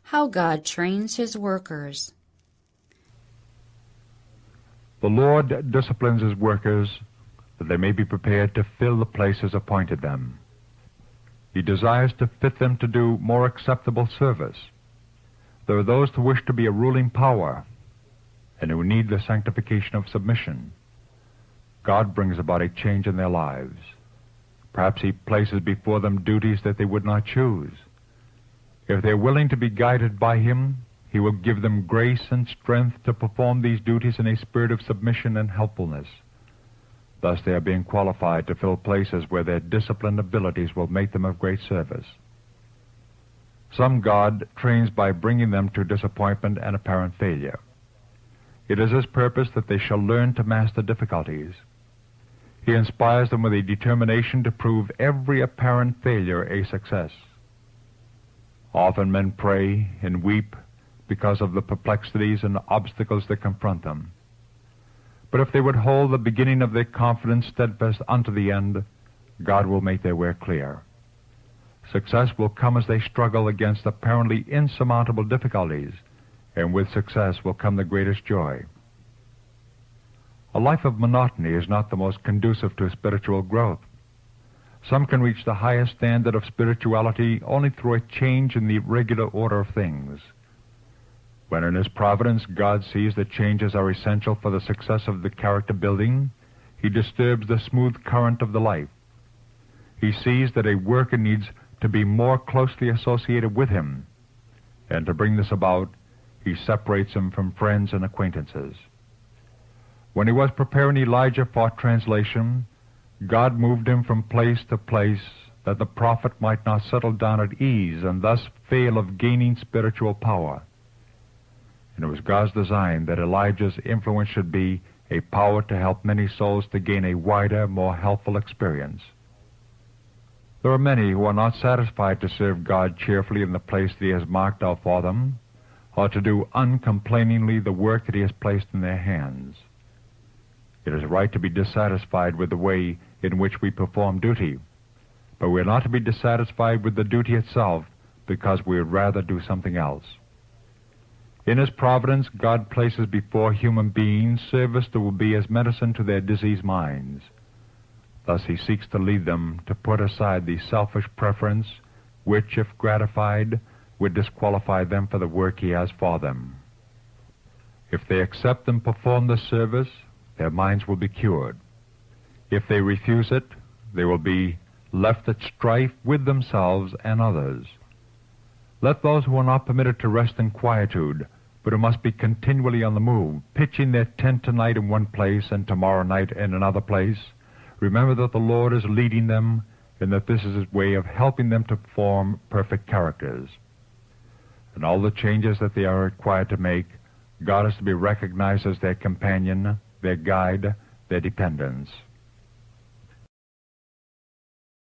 How God trains his workers. The Lord disciplines his workers that they may be prepared to fill the places appointed them. He desires to fit them to do more acceptable service. There are those who wish to be a ruling power and who need the sanctification of submission. God brings about a change in their lives. Perhaps he places before them duties that they would not choose. If they are willing to be guided by him, he will give them grace and strength to perform these duties in a spirit of submission and helpfulness. Thus they are being qualified to fill places where their disciplined abilities will make them of great service. Some God trains by bringing them to disappointment and apparent failure. It is his purpose that they shall learn to master difficulties. He inspires them with a determination to prove every apparent failure a success. Often men pray and weep because of the perplexities and obstacles that confront them. But if they would hold the beginning of their confidence steadfast unto the end, God will make their way clear. Success will come as they struggle against apparently insurmountable difficulties, and with success will come the greatest joy. A life of monotony is not the most conducive to spiritual growth. Some can reach the highest standard of spirituality only through a change in the regular order of things. When in his providence God sees that changes are essential for the success of the character building, he disturbs the smooth current of the life. He sees that a worker needs to be more closely associated with him, and to bring this about, he separates him from friends and acquaintances. When he was preparing Elijah for translation, God moved him from place to place that the prophet might not settle down at ease and thus fail of gaining spiritual power. And it was God's design that Elijah's influence should be a power to help many souls to gain a wider, more helpful experience. There are many who are not satisfied to serve God cheerfully in the place that he has marked out for them, or to do uncomplainingly the work that he has placed in their hands. It is right to be dissatisfied with the way in which we perform duty, but we are not to be dissatisfied with the duty itself because we would rather do something else. In his providence, God places before human beings service that will be as medicine to their diseased minds. Thus he seeks to lead them to put aside the selfish preference which, if gratified, would disqualify them for the work he has for them. If they accept and perform the service, their minds will be cured. If they refuse it, they will be left at strife with themselves and others. Let those who are not permitted to rest in quietude, but who must be continually on the move, pitching their tent tonight in one place and tomorrow night in another place, remember that the Lord is leading them, and that this is his way of helping them to form perfect characters. In all the changes that they are required to make, God is to be recognized as their companion, their guide, their dependence.